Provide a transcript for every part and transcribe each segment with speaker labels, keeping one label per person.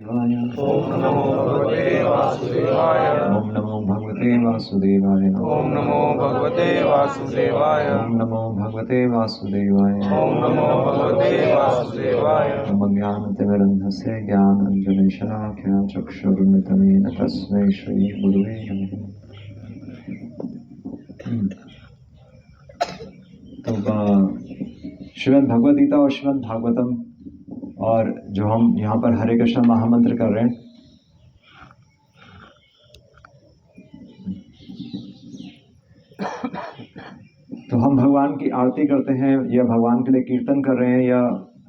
Speaker 1: ओम नमो भगवते वासुदेवाय।
Speaker 2: ओम नमो भगवते वासुदेवाय।
Speaker 1: ओम नमो भगवते वासुदेवाय।
Speaker 2: ओम नमो भगवते वासुदेवाय।
Speaker 1: ओम नमो भगवते वासुदेवाय।
Speaker 2: ओम ज्ञानतिमिरन्धस्य ज्ञानाञ्जनशलाकया चक्षुरुन्मिलितं तस्मै श्री गुरुवे नमः। तो श्रीमद् भगवद गीता और श्रीमद् भागवतम और जो हम यहाँ पर हरे कृष्ण महामंत्र कर रहे हैं, तो हम भगवान की आरती करते हैं या भगवान के लिए कीर्तन कर रहे हैं या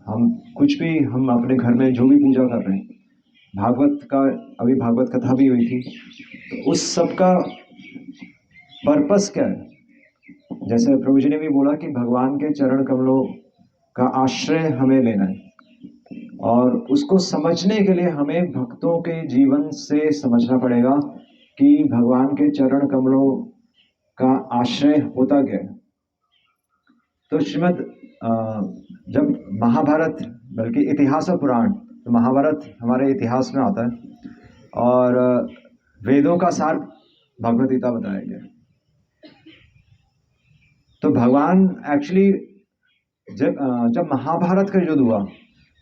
Speaker 2: हम कुछ भी, हम अपने घर में जो भी पूजा कर रहे हैं, भागवत का अभी भागवत कथा भी हुई थी, तो उस सब का पर्पस क्या है? जैसे प्रभु जी ने भी बोला कि भगवान के चरण कमलों का आश्रय हमें लेना है और उसको समझने के लिए हमें भक्तों के जीवन से समझना पड़ेगा कि भगवान के चरण कमलों का आश्रय होता क्या है। तो श्रीमद जब महाभारत, बल्कि इतिहास और पुराण, तो महाभारत हमारे इतिहास में आता है और वेदों का सार भगवद गीता बताया गया। तो भगवान एक्चुअली जब महाभारत का युद्ध हुआ,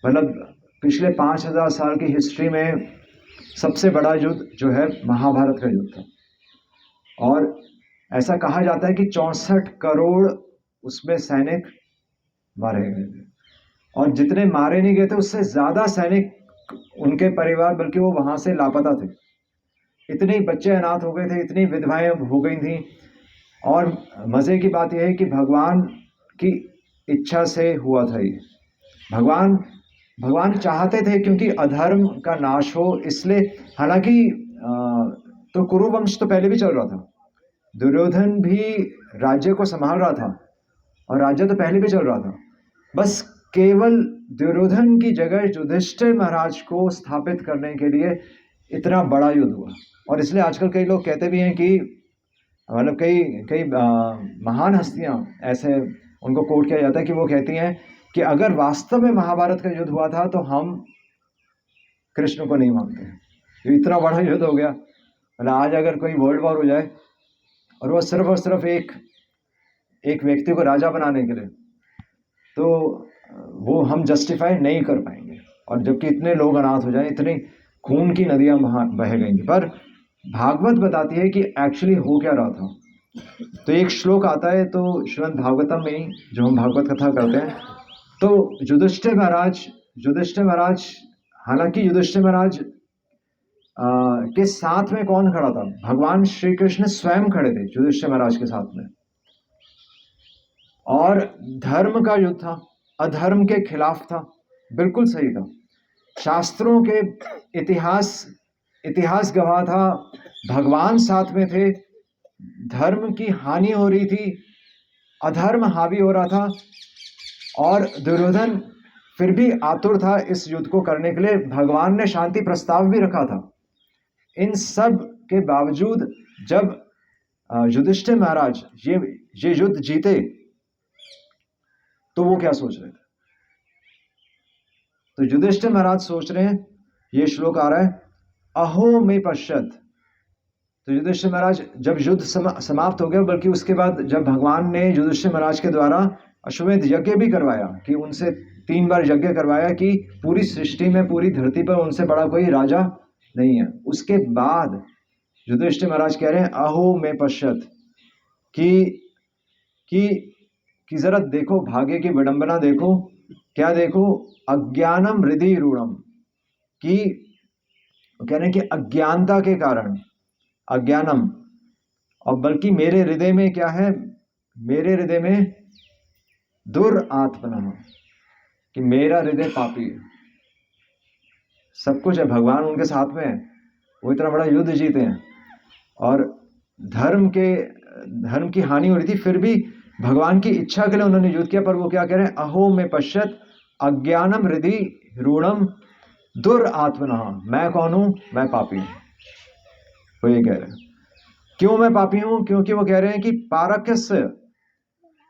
Speaker 2: मतलब पिछले 5000 साल की हिस्ट्री में सबसे बड़ा युद्ध जो है महाभारत का युद्ध था और ऐसा कहा जाता है कि 64 करोड़ उसमें सैनिक मारे गए थे और जितने मारे नहीं गए थे उससे ज्यादा सैनिक उनके परिवार, बल्कि वो वहां से लापता थे। इतने बच्चे अनाथ हो गए थे, इतनी विधवाएं हो गई थी। और मजे की बात यह है कि भगवान की इच्छा से हुआ था ये। भगवान चाहते थे क्योंकि अधर्म का नाश हो, इसलिए। हालांकि तो कुरुवंश तो पहले भी चल रहा था, दुर्योधन भी राज्य को संभाल रहा था और राज्य तो पहले भी चल रहा था, बस केवल दुर्योधन की जगह युधिष्ठिर महाराज को स्थापित करने के लिए इतना बड़ा युद्ध हुआ। और इसलिए आजकल कई लोग कहते भी हैं कि, मतलब कई महान हस्तियां ऐसे, उनको कोट किया जाता है कि वो कहती हैं कि अगर वास्तव में महाभारत का युद्ध हुआ था तो हम कृष्ण को नहीं मानते। तो इतना बड़ा युद्ध हो गया, मतलब आज अगर कोई वर्ल्ड वॉर हो जाए और वो सिर्फ और सिर्फ एक व्यक्ति को राजा बनाने के लिए, तो वो हम जस्टिफाई नहीं कर पाएंगे। और जबकि इतने लोग अनाथ हो जाए, इतनी खून की नदियां बह गई थी। पर भागवत बताती है कि एक्चुअली हो क्या रहा था। तो एक श्लोक आता है, तो श्रीमद् भागवतम में जो हम भागवत कथा करते हैं, तो युधिष्ठिर महाराज, हालांकि युधिष्ठिर महाराज के साथ में कौन खड़ा था? भगवान श्री कृष्ण स्वयं खड़े थे युधिष्ठिर महाराज के साथ में, और धर्म का युद्ध था, अधर्म के खिलाफ था, बिल्कुल सही था। शास्त्रों के इतिहास गवाह था, भगवान साथ में थे, धर्म की हानि हो रही थी, अधर्म हावी हो रहा था और दुर्योधन फिर भी आतुर था इस युद्ध को करने के लिए। भगवान ने शांति प्रस्ताव भी रखा था। इन सब के बावजूद जब युधिष्ठिर महाराज ये युद्ध जीते, तो वो क्या सोच रहे थे? तो युधिष्ठिर महाराज सोच रहे हैं, ये श्लोक आ रहा है, अहो में पश्यत। तो युधिष्ठिर महाराज जब युद्ध समाप्त हो गया, बल्कि उसके बाद जब भगवान ने युधिष्ठिर महाराज के द्वारा अश्वमेध यज्ञ भी करवाया, कि उनसे 3 बार यज्ञ करवाया कि पूरी सृष्टि में, पूरी धरती पर उनसे बड़ा कोई राजा नहीं है। उसके बाद युधिष्ठिर महाराज कह रहे हैं अहो में पश्यत, कि जरा देखो, भाग्य की विडंबना देखो। क्या देखो? अज्ञानम हृदय रूढ़म, कि कह रहे हैं कि अज्ञानता के कारण, अज्ञानम, और बल्कि मेरे हृदय में क्या है? मेरे हृदय में दुरात्मना, कि मेरा हृदय पापी है। सब कुछ है, भगवान उनके साथ में है, वो इतना बड़ा युद्ध जीते हैं और धर्म की हानि हो रही थी, फिर भी भगवान की इच्छा के लिए उन्होंने युद्ध किया। पर वो क्या कह रहे हैं? अहो में पश्यत अज्ञानम हृदय रूढ़म दुरात्मना। मैं कौन हूं? मैं पापी हूं। वो ये कह रहे हैं। क्यों मैं पापी हूं? क्योंकि वो कह रहे हैं कि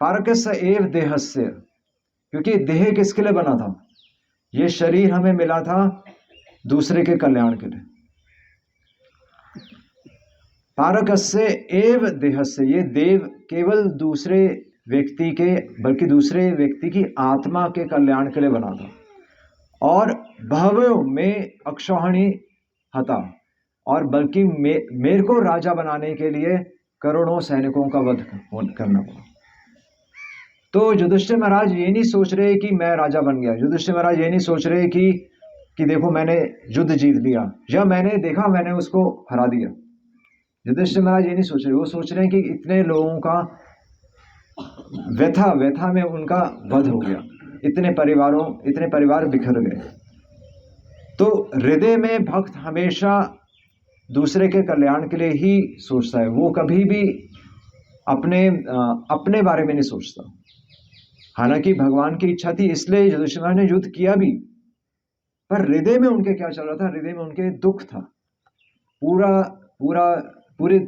Speaker 2: पारकस्य एव देहस्य, क्योंकि देह किसके लिए बना था? ये शरीर हमें मिला था दूसरे के कल्याण के लिए। पारकस्य एव देहस्य, ये देव केवल दूसरे व्यक्ति के बल्कि दूसरे व्यक्ति की आत्मा के कल्याण के लिए बना था। और बहवो में अक्षौहिणी हता, और बल्कि मेरे को राजा बनाने के लिए करोड़ों सैनिकों का वध करना पड़ा। तो युधिष्ठिर महाराज ये नहीं सोच रहे कि मैं राजा बन गया, युधिष्ठिर महाराज ये नहीं सोच रहे कि देखो मैंने युद्ध जीत लिया या मैंने देखा मैंने उसको हरा दिया। युधिष्ठिर महाराज ये नहीं सोच रहे, वो सोच रहे हैं कि इतने लोगों का व्यथा में उनका वध हो गया, इतने परिवार बिखर गए। तो हृदय में भक्त हमेशा दूसरे के कल्याण के लिए ही सोचता है, वो कभी भी अपने बारे में नहीं सोचता। हालांकि भगवान की इच्छा थी इसलिए युधिष्ठिर महाराज ने युद्ध किया भी, पर हृदय में उनके क्या चल रहा था, हृदय में उनके दुख था। पूरी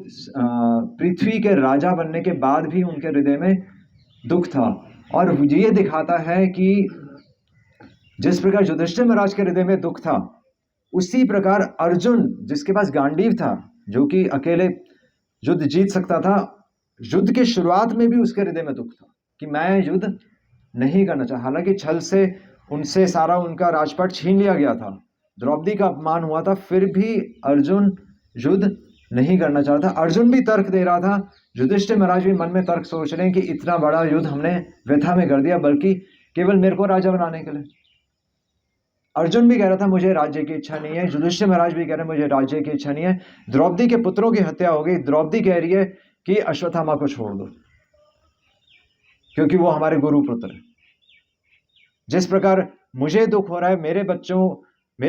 Speaker 2: पृथ्वी के राजा बनने के बाद भी उनके हृदय में दुख था। और ये दिखाता है कि जिस प्रकार युधिष्ठिर महाराज के हृदय में दुख था, उसी प्रकार अर्जुन जिसके पास गांडीव था, जो कि अकेले युद्ध जीत सकता था, युद्ध के शुरुआत में भी उसके हृदय में दुख था कि मैं युद्ध नहीं करना चाहता। हालांकि छल से उनसे सारा उनका राजपाट छीन लिया गया था, द्रौपदी का अपमान हुआ था, फिर भी अर्जुन युद्ध नहीं करना चाहता। अर्जुन भी तर्क दे रहा था, युधिष्ठिर महाराज भी मन में तर्क सोच रहे हैं कि इतना बड़ा युद्ध हमने व्यथा में कर दिया, बल्कि केवल मेरे को राजा बनाने के लिए। अर्जुन भी कह रहा था मुझे राज्य की इच्छा नहीं है, युधिष्ठिर महाराज भी कह रहे हैं मुझे राज्य की इच्छा नहीं है। द्रौपदी के पुत्रों की हत्या हो गई, द्रौपदी कह रही है कि अश्वत्थामा को छोड़ दो क्योंकि वो हमारे गुरु पुत्र है। जिस प्रकार मुझे दुख हो रहा है मेरे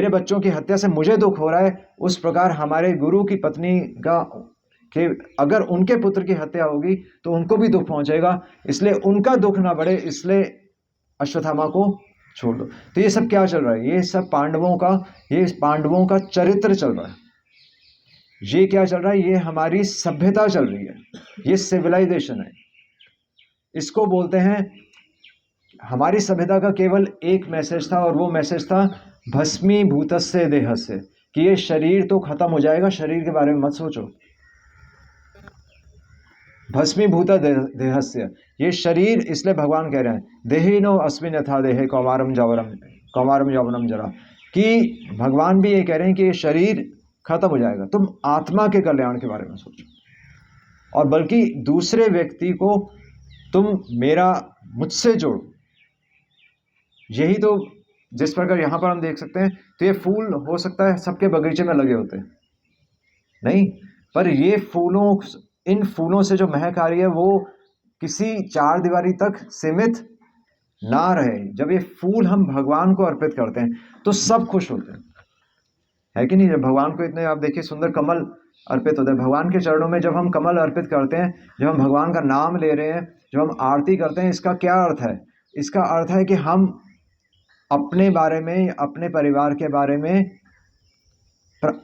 Speaker 2: बच्चों की हत्या से मुझे दुख हो रहा है, उस प्रकार हमारे गुरु की पत्नी के अगर उनके पुत्र की हत्या होगी तो उनको भी दुख पहुंचेगा, इसलिए उनका दुख ना बढ़े, इसलिए अश्वत्थामा को छोड़ दो। तो ये सब क्या चल रहा है, ये सब पांडवों का चरित्र चल रहा है। ये क्या चल रहा है, ये हमारी सभ्यता चल रही है, ये सिविलाइजेशन है। इसको बोलते हैं, हमारी सभ्यता का केवल एक मैसेज था, और वो मैसेज था भस्मीभूतस्य देहस्य, कि ये शरीर तो खत्म हो जाएगा, शरीर के बारे में मत सोचो। भस्मीभूत देहस्य, ये शरीर, इसलिए भगवान कह रहे हैं देहिनो अस्मिन् यथा देहे कौमारम यौवनम जरा, कि भगवान भी ये कह रहे हैं कि ये शरीर खत्म हो जाएगा, तुम आत्मा के कल्याण के बारे में सोचो, और बल्कि दूसरे व्यक्ति को तुम मुझसे जोड़ो। यही तो, जिस प्रकार यहाँ पर हम देख सकते हैं, तो ये फूल हो सकता है सबके बगीचे में लगे होते हैं नहीं, पर ये इन फूलों से जो महक आ रही है वो किसी चार दीवारी तक सीमित ना रहे। जब ये फूल हम भगवान को अर्पित करते हैं तो सब खुश होते हैं, है कि नहीं। जब भगवान को इतने, आप देखिए, सुंदर कमल अर्पित होते हैं भगवान के चरणों में, जब हम कमल अर्पित करते हैं, जब हम भगवान का नाम ले रहे हैं, जब हम आरती करते हैं, इसका क्या अर्थ है, इसका अर्थ है कि हम अपने बारे में, अपने परिवार के बारे में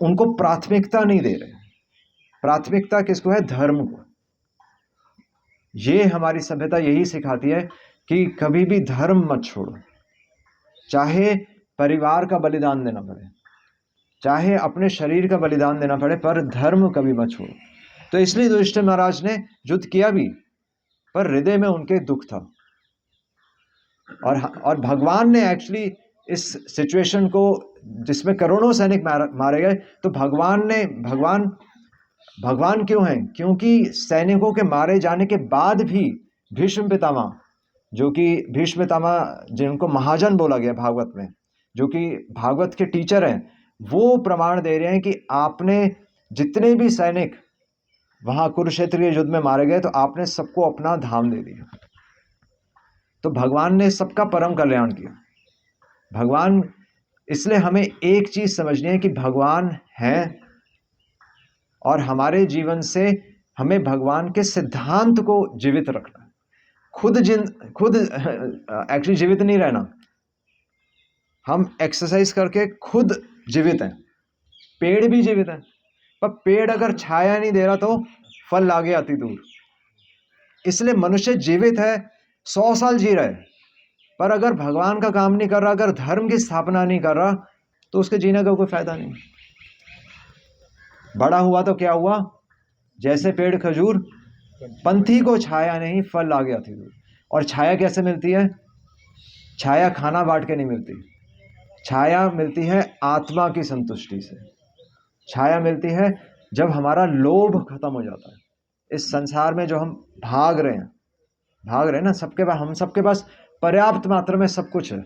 Speaker 2: उनको प्राथमिकता नहीं दे रहे। प्राथमिकता किसको है, धर्म को। ये हमारी सभ्यता यही सिखाती है कि कभी भी धर्म मत छोड़ो, चाहे परिवार का बलिदान देना पड़े, चाहे अपने शरीर का बलिदान देना पड़े, पर धर्म कभी मत छोड़ो। तो इसलिए युधिष्ठिर महाराज ने युद्ध किया भी, पर हृदय में उनके दुख था। और भगवान ने एक्चुअली इस सिचुएशन को, जिसमें करोड़ों सैनिक मारे गए, तो भगवान क्यों हैं, क्योंकि सैनिकों के मारे जाने के बाद भी भीष्म पितामह, जो कि भीष्म पितामह जिनको महाजन बोला गया भागवत में, जो कि भागवत के टीचर हैं, वो प्रमाण दे रहे हैं कि आपने जितने भी सैनिक वहां कुरुक्षेत्र के युद्ध में मारे गए, तो आपने सबको अपना धाम दे दिया। तो भगवान ने सबका परम कल्याण किया। भगवान, इसलिए हमें एक चीज समझनी है कि भगवान है, और हमारे जीवन से हमें भगवान के सिद्धांत को जीवित रखना है। खुद एक्चुअली जीवित नहीं रहना, हम एक्सरसाइज करके खुद जीवित हैं। पेड़ भी जीवित है, पर पेड़ अगर छाया नहीं दे रहा तो फल लागे अति दूर। इसलिए मनुष्य जीवित है, 100 साल जी रहा है, पर अगर भगवान का काम नहीं कर रहा, अगर धर्म की स्थापना नहीं कर रहा, तो उसके जीने का कोई फायदा नहीं। बड़ा हुआ तो क्या हुआ, जैसे पेड़ खजूर, पंथी को छाया नहीं, फल आ गया थी दूर। और छाया कैसे मिलती है? छाया खाना बांट के नहीं मिलती, छाया मिलती है आत्मा की संतुष्टि से। छाया मिलती है जब हमारा लोभ खत्म हो जाता है। इस संसार में जो हम भाग रहे हैं ना, सबके पास, हम सबके पास पर्याप्त मात्रा में सब कुछ है,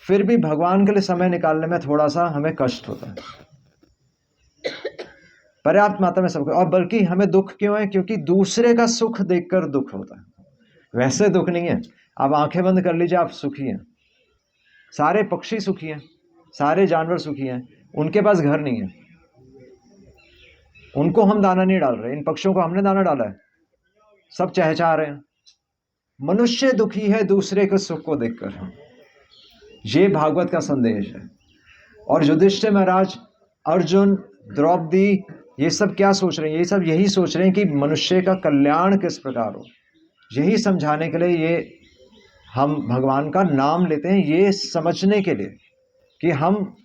Speaker 2: फिर भी भगवान के लिए समय निकालने में थोड़ा सा हमें कष्ट होता है। पर्याप्त मात्रा में सब कुछ, और बल्कि हमें दुख क्यों है? क्योंकि दूसरे का सुख देखकर दुख होता है। वैसे दुख नहीं है, आप आंखें बंद कर लीजिए, आप सुखी हैं, सारे पक्षी सुखी हैं, सारे जानवर सुखी हैं, उनके पास घर नहीं है, उनको हम दाना नहीं डाल रहे, इन पक्षियों को हमने दाना डाला है, सब चहचहा रहे हैं। मनुष्य दुखी है दूसरे के सुख को देखकर। ये भागवत का संदेश है। और युधिष्ठिर महाराज, अर्जुन, द्रौपदी, ये सब क्या सोच रहे हैं? ये सब यही सोच रहे हैं कि मनुष्य का कल्याण किस प्रकार हो। यही समझाने के लिए ये हम भगवान का नाम लेते हैं, ये समझने के लिए कि हम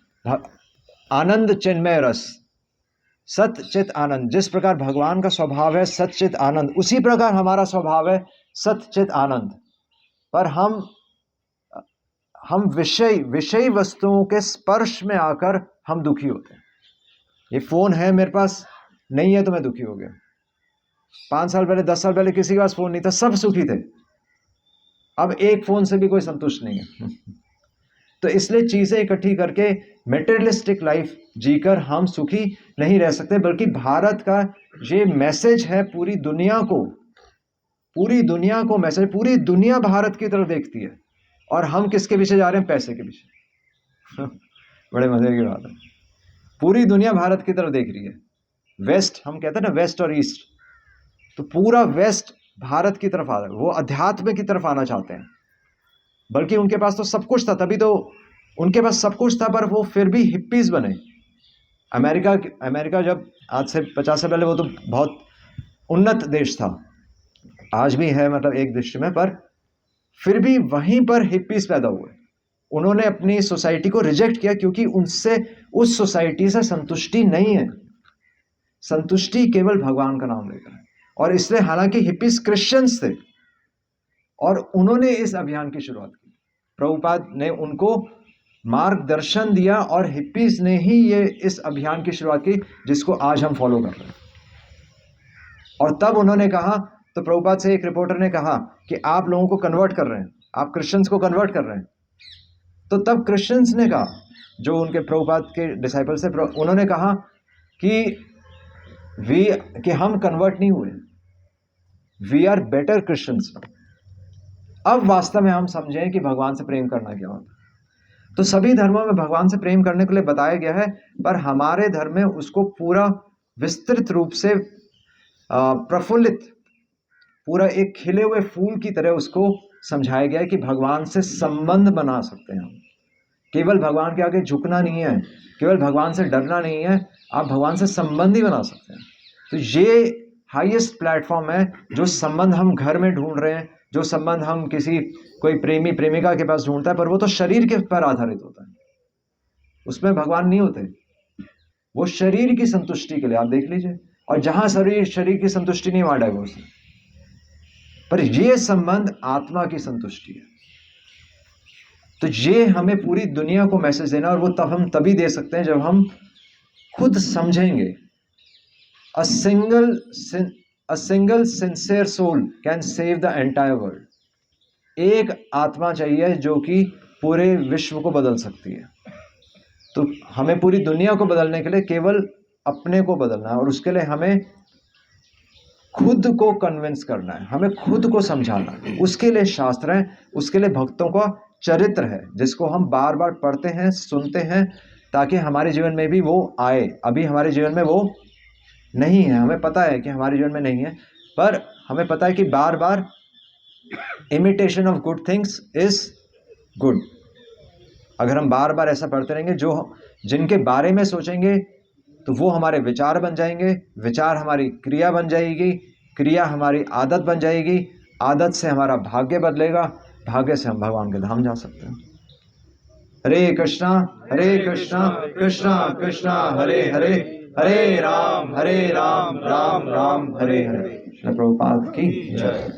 Speaker 2: आनंद चिन्मय रस, सत चित आनंद, जिस प्रकार भगवान का स्वभाव है सत चित आनंद, उसी प्रकार हमारा स्वभाव है सत चित आनंद। पर हम विषय वस्तुओं के स्पर्श में आकर हम दुखी होते हैं। ये फोन है मेरे पास, नहीं है तो मैं दुखी हो गया। 5 साल पहले, 10 साल पहले किसी के पास फोन नहीं था, सब सुखी थे। अब एक फोन से भी कोई संतुष्ट नहीं है। तो इसलिए चीजें इकट्ठी करके मेटेरियलिस्टिक लाइफ जीकर हम सुखी नहीं रह सकते। बल्कि भारत का ये मैसेज है पूरी दुनिया को मैसेज, पूरी दुनिया भारत की तरफ देखती है, और हम किसके पीछे जा रहे हैं? पैसे के पीछे। बड़े मजे की बात है, पूरी दुनिया भारत की तरफ देख रही है। वेस्ट, हम कहते हैं ना वेस्ट और ईस्ट, तो पूरा वेस्ट भारत की तरफ आ रहा है, वो अध्यात्म की तरफ आना चाहते हैं। बल्कि उनके पास तो सब कुछ था, तभी तो उनके पास सब कुछ था, पर वो फिर भी हिप्पीज बने। अमेरिका जब आज से 50 साल पहले वो तो बहुत उन्नत देश था, आज भी है मतलब एक दृष्टि में, पर फिर भी वहीं पर हिप्पीज पैदा हुए। उन्होंने अपनी सोसाइटी को रिजेक्ट किया क्योंकि उनसे, उस सोसाइटी से संतुष्टि नहीं है। संतुष्टि केवल भगवान का नाम लेकर है। और इसलिए हालांकि हिप्पीज क्रिश्चियंस थे, और उन्होंने इस अभियान की शुरुआत की, प्रभुपाद ने उनको मार्गदर्शन दिया, और हिप्पीज ने ही ये इस अभियान की शुरुआत की जिसको आज हम फॉलो कर रहे हैं। और तब उन्होंने कहा, तो प्रभुपाद से एक रिपोर्टर ने कहा कि आप लोगों को कन्वर्ट कर रहे हैं, आप क्रिश्चियंस को कन्वर्ट कर रहे हैं। तो तब क्रिश्चियंस ने कहा, जो उनके प्रभुपाद के डिसाइपल्स थे, उन्होंने कहा कि हम कन्वर्ट नहीं हुए, वी आर बेटर क्रिश्चियंस। अब वास्तव में हम समझें कि भगवान से प्रेम करना क्या होता है। तो सभी धर्मों में भगवान से प्रेम करने के लिए बताया गया है, पर हमारे धर्म में उसको पूरा विस्तृत रूप से प्रफुल्लित, पूरा एक खिले हुए फूल की तरह उसको समझाया गया है कि भगवान से संबंध बना सकते हैं हम। केवल भगवान के आगे झुकना नहीं है, केवल भगवान से डरना नहीं है, आप भगवान से संबंध ही बना सकते हैं। तो ये हाईएस्ट प्लेटफॉर्म है, जो संबंध हम घर में ढूंढ रहे हैं, जो संबंध हम किसी कोई प्रेमी प्रेमिका के पास ढूंढता है, पर वो तो शरीर के पर आधारित होता है, उसमें भगवान नहीं होते, वो शरीर की संतुष्टि के लिए। आप देख लीजिए, और जहां शरीर की संतुष्टि नहीं, वहां डाइवोर्स है। पर ये संबंध आत्मा की संतुष्टि है। तो ये हमें पूरी दुनिया को मैसेज देना, और वो तब हम तभी दे सकते हैं जब हम खुद समझेंगे। A single sincere soul can save the entire world. एक आत्मा चाहिए जो कि पूरे विश्व को बदल सकती है। तो हमें पूरी दुनिया को बदलने के लिए केवल अपने को बदलना है, और उसके लिए हमें खुद को कन्विंस करना है, हमें खुद को समझाना है। उसके लिए शास्त्र है, उसके लिए भक्तों का चरित्र है, जिसको हम बार बार पढ़ते हैं, सुनते हैं, ताकि हमारे जीवन में भी वो आए। अभी हमारे जीवन में वो नहीं है, हमें पता है कि हमारे जीवन में नहीं है, पर हमें पता है कि बार बार imitation of good things is good. अगर हम बार बार ऐसा पढ़ते रहेंगे, जिनके बारे में सोचेंगे तो वो हमारे विचार बन जाएंगे, विचार हमारी क्रिया बन जाएगी, क्रिया हमारी आदत बन जाएगी, आदत से हमारा भाग्य बदलेगा, भाग्य से हम भगवान के धाम जा सकते हैं। हरे कृष्णा कृष्णा कृष्णा हरे हरे, हरे राम राम राम हरे हरे। प्रभुपाद की जय।